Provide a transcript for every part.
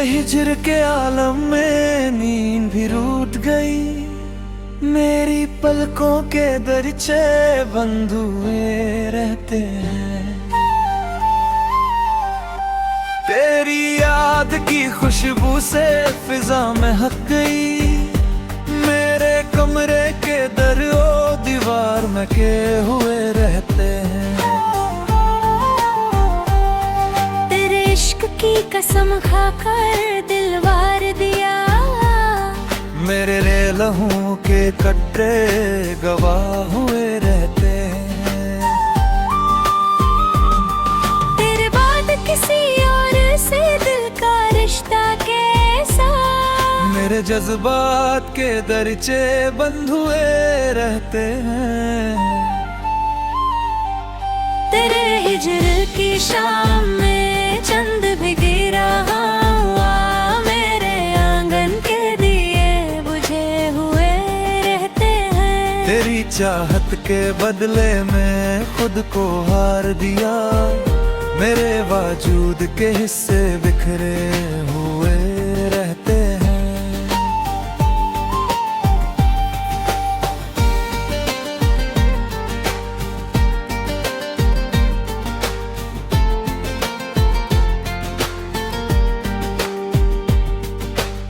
हिज्र के आलम में नींद भी रूठ गई। मेरी पलकों के दरिचे बंद हुए रहते हैं। तेरी याद की खुशबू से फिजा महक गई। मेरे कमरे के दर ओ दीवार में के हुए रहते हैं। तेरे इश्क की कसम खाकर दिल वार दिया। मेरे लहू के कटरे गवाह हुए रहते हैं। तेरे बाद किसी और से दिल का रिश्ता कैसा। मेरे जज्बात के दरिचे बंद हुए रहते हैं। तेरे हिज्र की शाम में चंद भी गिरा हुआ। मेरे आंगन के दिए बुझे हुए रहते हैं। तेरी चाहत के बदले में खुद को हार दिया। मेरे वजूद के हिस्से बिखरे हुए रहते हैं।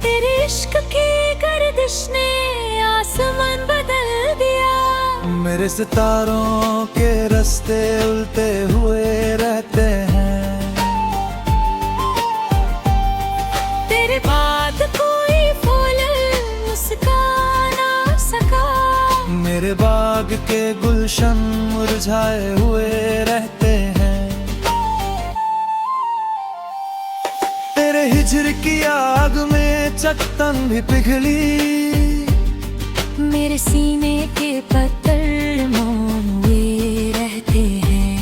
तेरे इश्क की गर्दिश ने आसमान बदल दिया। मेरे सितारों के रास्ते उल्टे हुए रहते हैं। तेरे बाद कोई फूल मुस्का ना सका। मेरे बाग के गुलशन मुरझाए हुए रहते हैं। तेरे हिज्र की आग में चट्टान भी पिघली। मेरे सीने के पत्थर मोम हुए रहते हैं।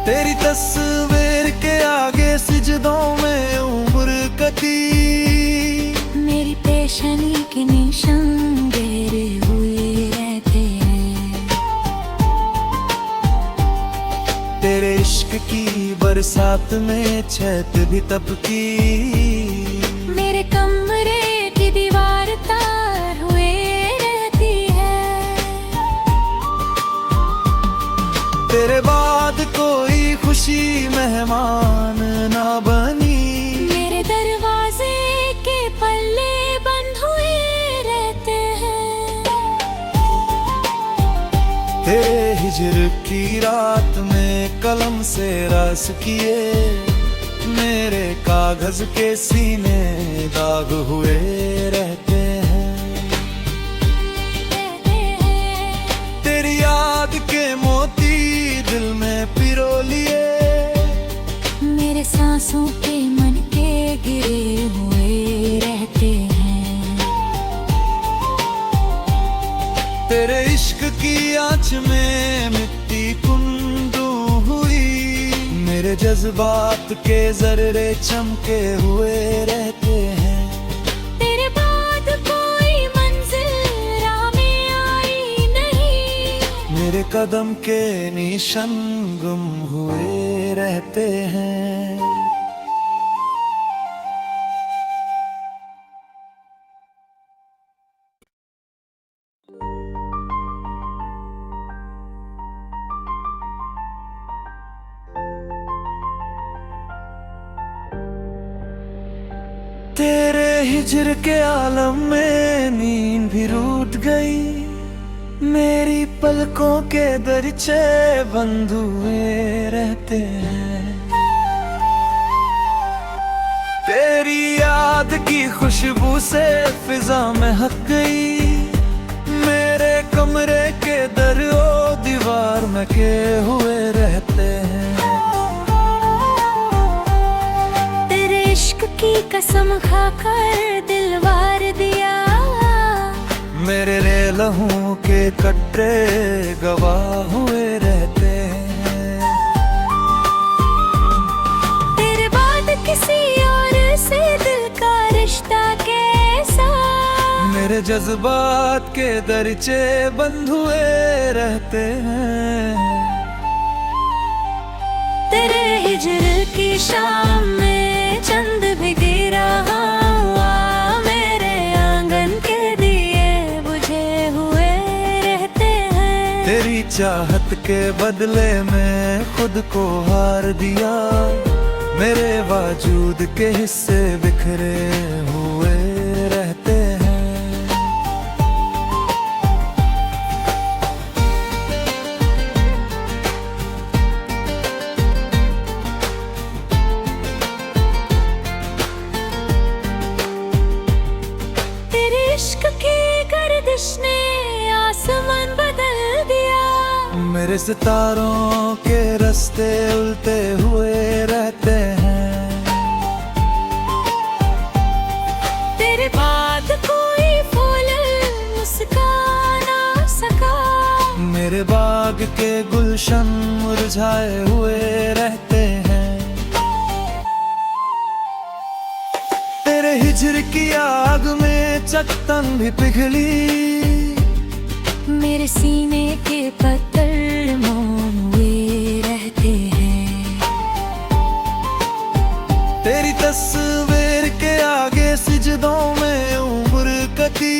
तेरी तस्वीर के आगे सिजदों में उम्र कटी। मेरी पेशानी के निशान गहरे हुए रहते हैं। तेरे इश्क की बरसात में छत भी तपकी। मेरे कमरे की दीवार तार हुए रहती है। तेरे बाद कोई खुशी मेहमान ना बनी। मेरे दरवाजे के पल्ले बंद हुए रहते हैं। तेरे हिज्र की रात में कलम से रस किए। मेरे कागज के सीने दाग हुए रहते हैं। तेरी याद के मोती दिल में पिरो लिए। मेरे सांसों के मन के गिरे हुए रहते हैं। तेरे इश्क की आँच में मिट्टी कुंदू हुई। मेरे जज्बात के जर्रे चमके हुए रहते हैं। तेरे बाद कोई मंजिल राह में आई नहीं। मेरे कदम के निशान गुम हुए रहते हैं। तेरे हिज्र के आलम में नींद भी रूठ गई। मेरी पलकों के दरिचे बंद हुए रहते हैं। तेरी याद की खुशबू से फिजा महक गई। मेरे कमरे के दर ओ दीवार में के हुए रहते हैं। तेरे इश्क की कसम खाकर दिल वार दिया। मेरे लहू के कटरे गवाह हुए रहते हैं। तेरे बाद किसी और से दिल का रिश्ता कैसा। मेरे जज्बात के दरिचे बंद हुए रहते हैं। तेरे हिजर की शाम में चंद भी गिरा हुआ, मेरे आंगन के दिए बुझे हुए रहते हैं। तेरी चाहत के बदले में खुद को हार दिया, मेरे वजूद के हिस्से बिखरे हुए रहते हैं। तेरे इश्क की गर्दिश ने आसमान बदल दिया, मेरे सितारों के रास्ते उल्टे हुए रहते हैं। तेरे बाद कोई फूल मुस्का ना सका, मेरे बाग के गुलशन मुरझाए हुए रहते हैं। तेरे हिजर की आग में चट्टान भी पिघली, मेरे सीने के पत्थर मोम हुए रहते हैं। तेरी तस्वीर के आगे सिजदों में उम्र कटी,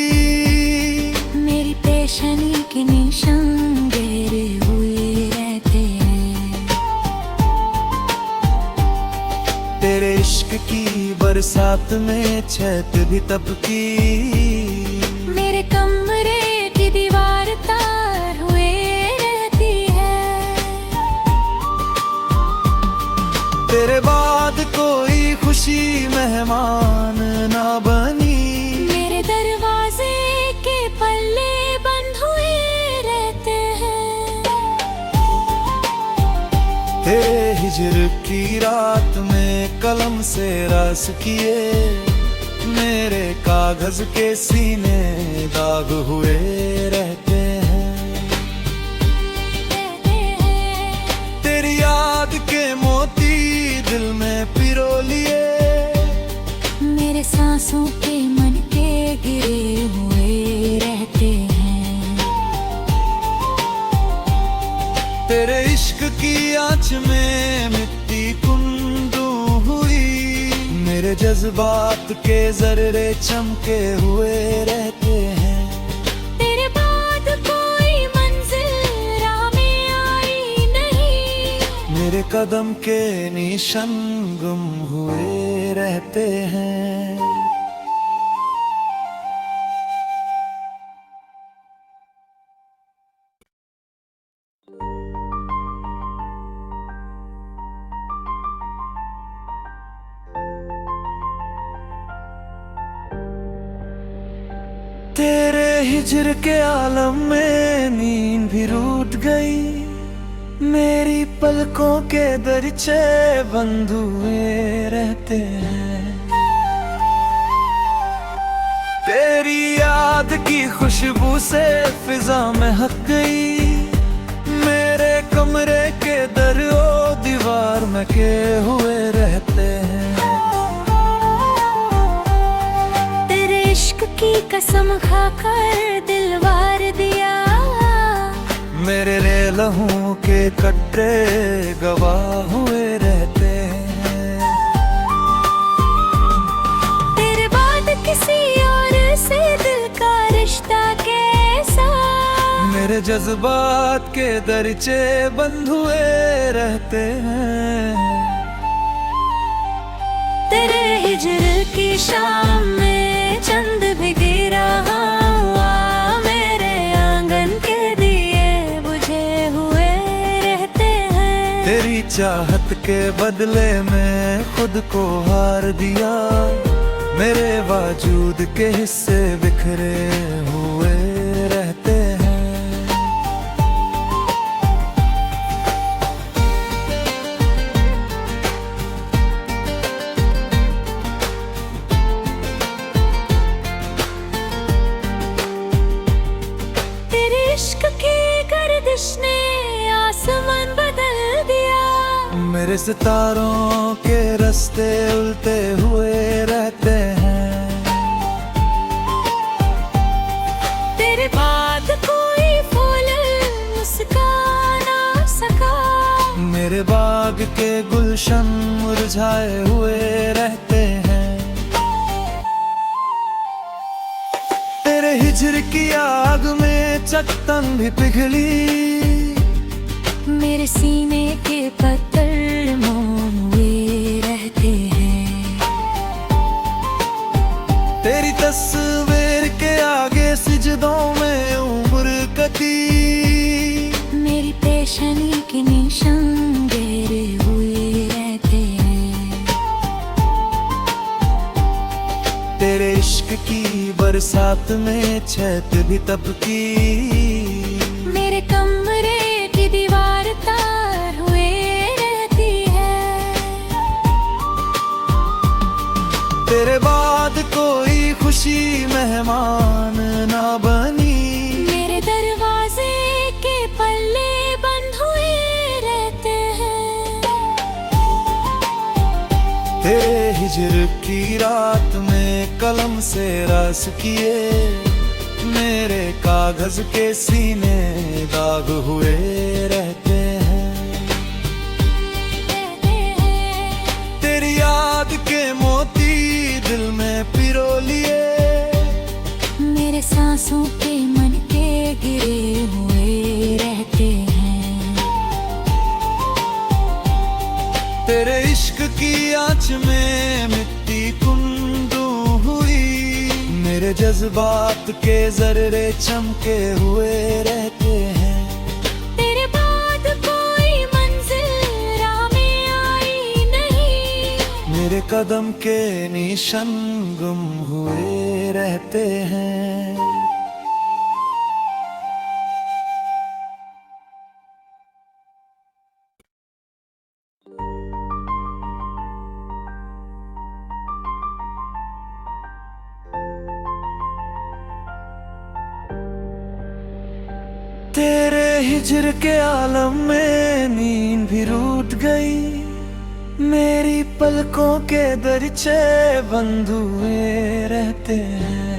मेरी पेशनी के निशान गहरे हुए रहते हैं। तेरे इश्क की बरसात में छत भी तपकी, मेरे कमरे की दीवार तार हुए रहती है। तेरे बाद कोई खुशी मेहमान ना बनी, मेरे दरवाजे के पल्ले बंद हुए रहते हैं। तेरे हिजर की रात में कलम से रस किए, मेरे कागज के सीने दाग हुए रहते हैं। तेरी याद के मोती दिल में पिरो लिए, मेरे सांसों के मन के गिरे हुए रहते हैं। तेरे इश्क की आँच में मिट्टी कुंदू हुई, मेरे जज्बात के जर्रे चमके हुए रहते हैं। तेरे बाद कोई मंजिल राह में आई नहीं, मेरे कदम के निशान गुम हुए रहते हैं। तेरे हिजर के आलम में नींद भी रूठ गई, मेरी पलकों के दरचे बंद हुए रहते हैं। तेरी याद की खुशबू से फिजा महक गई, मेरे कमरे के दरो दीवार में के हुए रहते हैं। तेरे इश्क की कसम खाकर दिल वार दिया, मेरे लहू के कटरे गवाह हुए रहते हैं। तेरे बाद किसी और से दिल का रिश्ता कैसा, मेरे जज्बात के दरचे बंद हुए रहते हैं। तेरे हिजर की शाम में चंद भी गिरा हुआ, मेरे आंगन के दिए बुझे हुए रहते हैं। तेरी चाहत के बदले में खुद को हार दिया, मेरे वजूद के हिस्से बिखरे हुए रहते हैं। तेरे इश्क की गर्दिश ने आसमान बदल दिया, मेरे सितारों के रास्ते उल्टे हुए रहते हैं। तेरे बाद कोई फूल मुस्का ना सका, मेरे बाग के गुलशन मुरझाए हुए रहते हैं। तेरे हिजर की आग में चट्टान भी पिघली, मेरे सीने के पत्थर मोम हुए रहते हैं। तेरी तस्वीर के आगे सिजदों में उम्र कटी, मेरी पेशानी के निशान गहरे हुए रहते हैं। तेरे इश्क की बरसात में छत भी तपकी, मेरे कमरे की दीवार तार हुए रहती है। तेरे बाद कोई खुशी मेहमान ना बनी, मेरे दरवाजे के पल्ले बंद हुए रहते हैं। तेरे हिजर की रात में कलम से रस किए, मेरे कागज के सीने दाग हुए रहते हैं। तेरी याद के मोती दिल में पिरो लिए, मेरे सांसों के मन के गिरे हुए रहते हैं। तेरे इश्क की आँच में मिट्टी कुंदू हुई, मेरे जज्बात के जर्रे चमके हुए रहते हैं। तेरे बाद कोई मंजिल राह में आई नहीं, मेरे कदम के निशान गुम हुए रहते हैं। तेरे हिजर के आलम में नींद भी रूठ गई, मेरी पलकों के दरचे बंद हुए रहते हैं।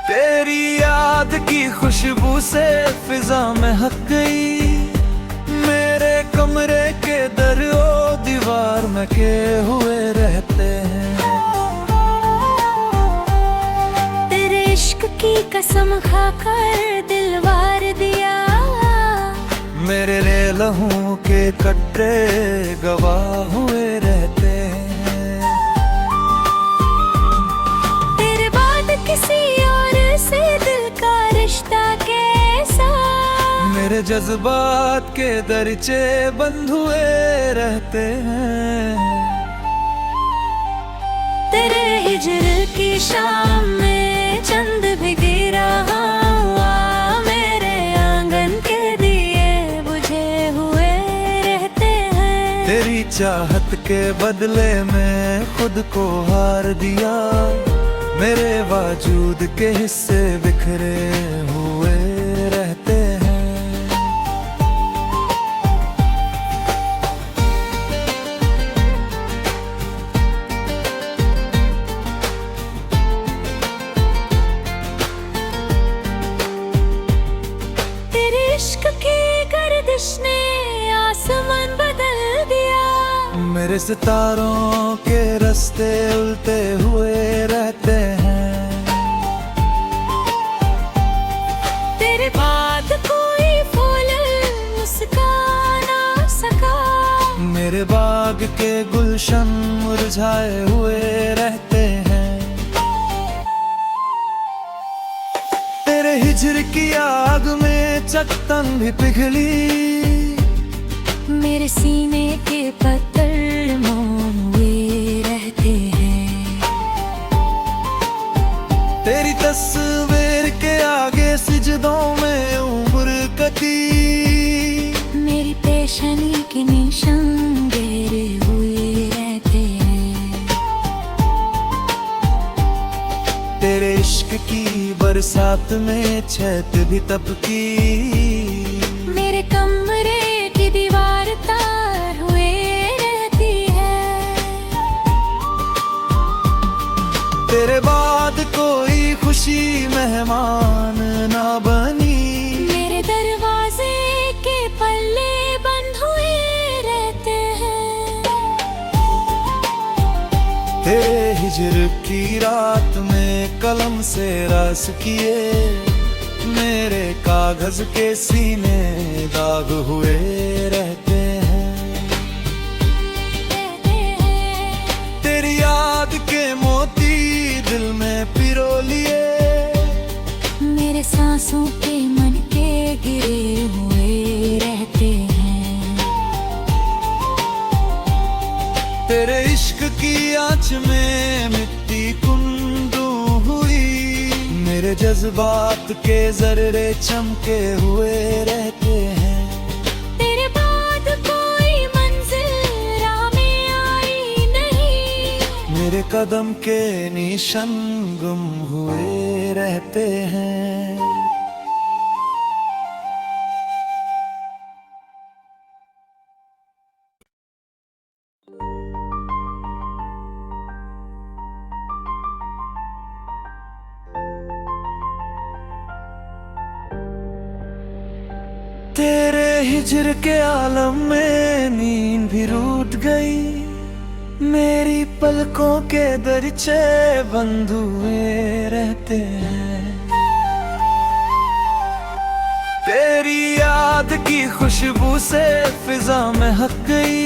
तेरी याद की खुशबू से फिजा महक गई, मेरे कमरे के दरो दीवार में के हुए रहते हैं। तेरे इश्क की कसम खाकर दिल वार दिया, मेरे लहू के कटरे गवाह हुए रहते हैं। तेरे बाद किसी और से दिल का रिश्ता कैसा, मेरे जज्बात के दरचे बंद हुए रहते हैं। तेरे हिजर की शाम में चंद भी गिरा हुआ, मेरे आंगन के दिए बुझे हुए रहते हैं। तेरी चाहत के बदले में खुद को हार दिया, मेरे वजूद के हिस्से बिखरे हुए रहते हैं। तेरे इश्क की गर्दिश ने आसमान बदल दिया, मेरे सितारों के रास्ते उल्टे हुए रहते हैं। तेरे बाद कोई फूल मुस्का ना सका, मेरे बाग के गुलशन मुरझाए हुए रहते हैं। तेरे हिजर की आग में चट्टान भी पिघली, मेरे सीने के पत्थर मोम हुए रहते हैं। तेरी तस्वीर के आगे सिजदों में उम्र कटी, मेरी पेशानी के निशान गहरे हुए रहते हैं। तेरे इश्क की बरसात में छत भी तपकी, मेरे कमरे की दीवार तार हुए रहती है। तेरे बाद कोई खुशी मेहमान ना बनी, मेरे दरवाजे के पल्ले तेरे हिजर की रात में कलम से रस किए, मेरे कागज के सीने दाग हुए रहते हैं। तेरी याद के मोती दिल में पिरो लिए, मेरे सांसों के मन के गिरे हुए रहते हैं। तेरे इश्क की आँच में मिट्टी कुंदू हुई, मेरे जज्बात के जर्रे चमके हुए रहते हैं। तेरे बाद कोई मंजिल राह में आई नहीं, मेरे कदम के निशान गुम हुए रहते हैं। तेरे हिजर के आलम में नींद भी रूठ गई, मेरी पलकों के दरचे बंद हुए रहते हैं। तेरी याद की खुशबू से फिजा महक गई,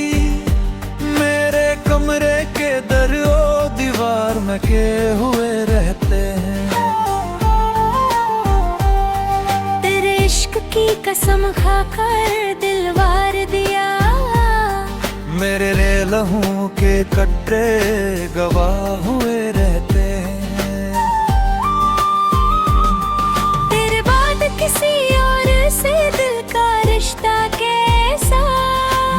मेरे कमरे के दरो दीवार में के हुए रहते हैं। इश्क की कसम खाकर दिल वार दिया, मेरे रे लहू के कटरे गवाह हुए रहते हैं। तेरे बाद किसी और से दिल का रिश्ता कैसा,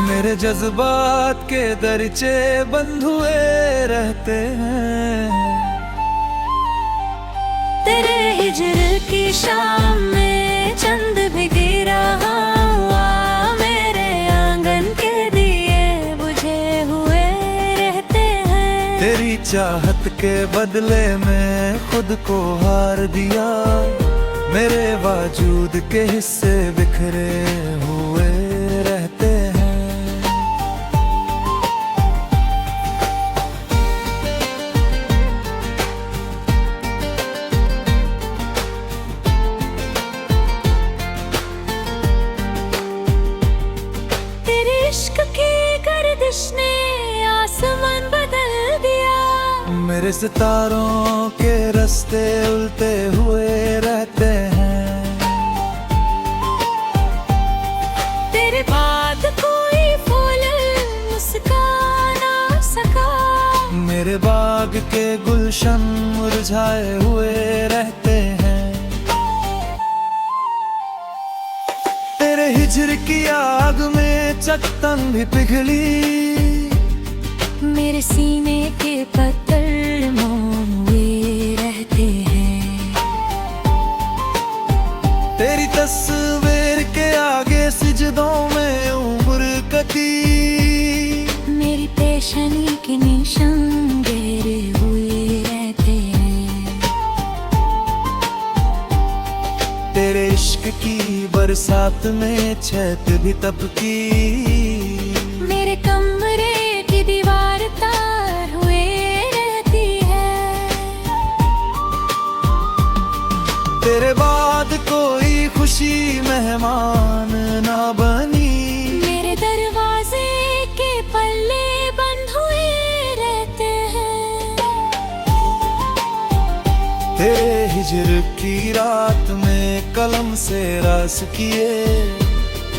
मेरे जज्बात के दरचे बंद हुए रहते हैं। तेरे हिजर की शाम में चंद भी गिरा हुआ, मेरे आंगन के दिए बुझे हुए रहते हैं। तेरी चाहत के बदले में खुद को हार दिया, मेरे वजूद के हिस्से बिखरे हुए रहते हैं। इश्क की गर्दिश ने आसमान बदल दिया, मेरे सितारों के रास्ते उल्टे हुए रहते हैं। तेरे बाद कोई फूल मुस्कान ना सका, मेरे बाग के गुलशन मुरझाए हुए रहते हैं। तेरे हिजर की आग में चट्टान भी पिघली, मेरे सीने के पत्थर मौन हुए रहते हैं। तेरी तस्वीर के आगे सिजदों में उम्र कटी, मेरी पेशानी के निशान गहरे हुए रहते हैं। तेरे इश्क की बरसात में छत भी तपकी, मेरे कमरे की दीवार तार हुए रहती है। तेरे बाद कोई खुशी मेहमान ना बनी, मेरे दरवाजे के पल्ले बंद हुए रहते हैं। तेरे हिजर की रात में कलम से रस किए,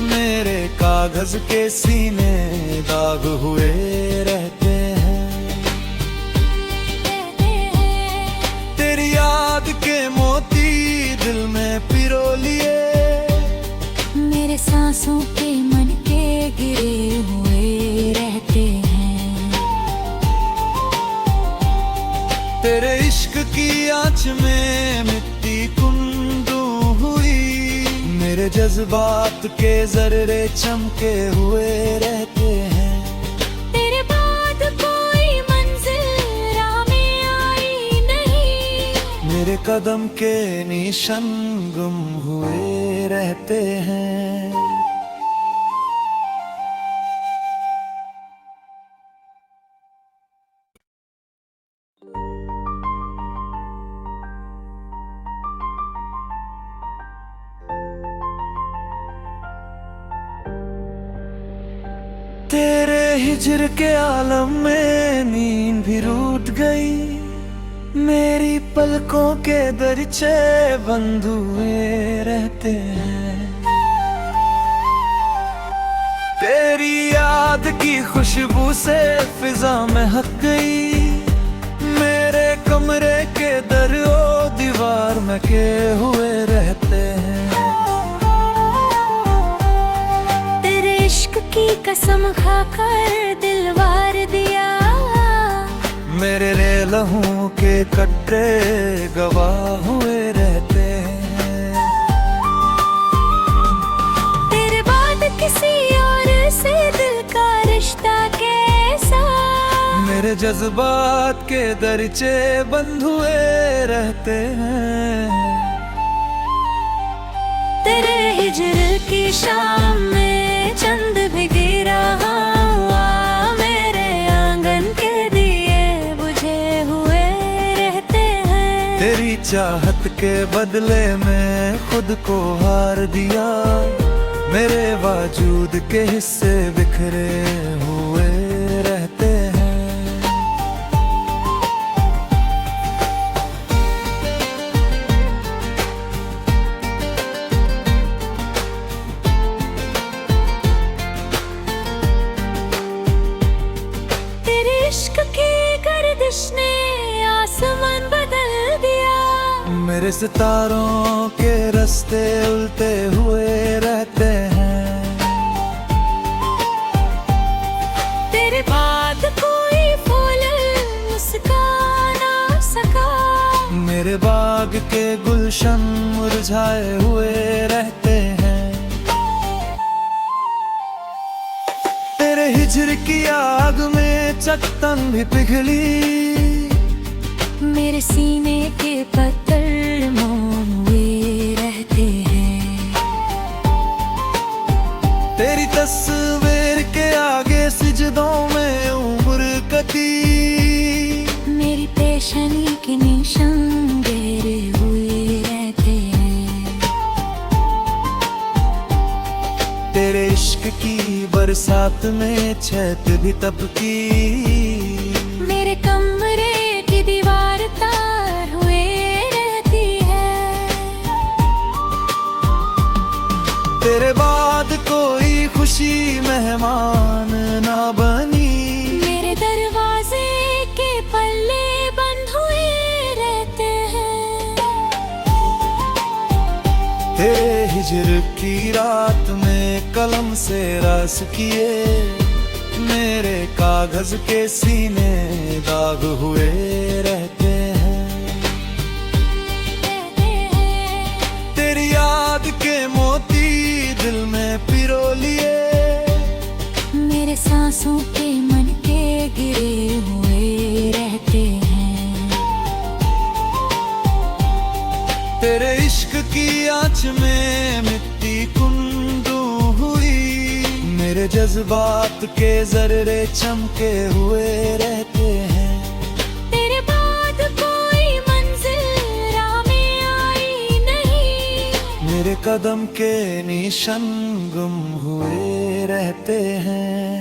मेरे कागज के सीने दाग हुए रहते हैं। तेरी याद के मोती दिल में पिरो लिए, मेरे सांसों के मन के गिरे हुए रहते हैं। तेरे इश्क की आँच में मिट्टी कुंदू हुई, मेरे जज्बात के जर्रे चमके हुए रहते हैं। तेरे बाद कोई मंजिल राह में आई नहीं, मेरे कदम के निशान गुम हुए रहते हैं। हिजर के आलम में नींद भी रूठ गई, मेरी पलकों के दरचे बंद हुए रहते हैं। तेरी याद की खुशबू से फिजा महक गई, मेरे कमरे के दर ओ दीवार में के हुए रहते हैं। तेरे इश्क की कसम खाकर दिल वार दिया, मेरे लहू के कटरे गवाह हुए रहते हैं। तेरे बाद किसी और से दिल का रिश्ता कैसा, मेरे जज्बात के दरचे बंद हुए रहते हैं। तेरे हिजर की शाम में चंद भी गिरा, मेरे आंगन के दिए बुझे हुए रहते हैं। तेरी चाहत के बदले में खुद को हार दिया, मेरे वजूद के हिस्से बिखरे हुए रहते हैं। इश्क की गर्दिश ने आसमान बदल दिया, मेरे सितारों के रास्ते उल्टे हुए रहते हैं। तेरे बाद कोई फूल मुस्का ना सका, मेरे बाग के गुलशन मुरझाए हुए रहते हैं। तेरे हिजर की आग में चट्टान भी पिघली, मेरे सीने के पत्थर मौन हुए रहते हैं। तेरी तस्वीर के आगे सिजदों में उम्र कटी, मेरी पेशनी के निशान गहरे हुए रहते हैं। तेरे इश्क की बरसात में छत भी तपकी, मेरे कमरे की दीवार तार हुए रहती है। तेरे बाद कोई खुशी मेहमान ना बनी, मेरे दरवाजे के पल्ले बंद हुए रहते हैं। तेरे हिजर की रात में कलम से रस किए, मेरे कागज के सीने दाग हुए रहते हैं। तेरी याद के मोती दिल में पिरो लिए, मेरे सांसों के मन के गिरे हुए रहते हैं। तेरे इश्क की आँच में मिट्टी कुंदू हुई, मेरे जज्बात के जर्रे चमके हुए रहते हैं। तेरे बाद कोई मंजिल राह में आई नहीं, मेरे कदम के निशान गुम हुए रहते हैं।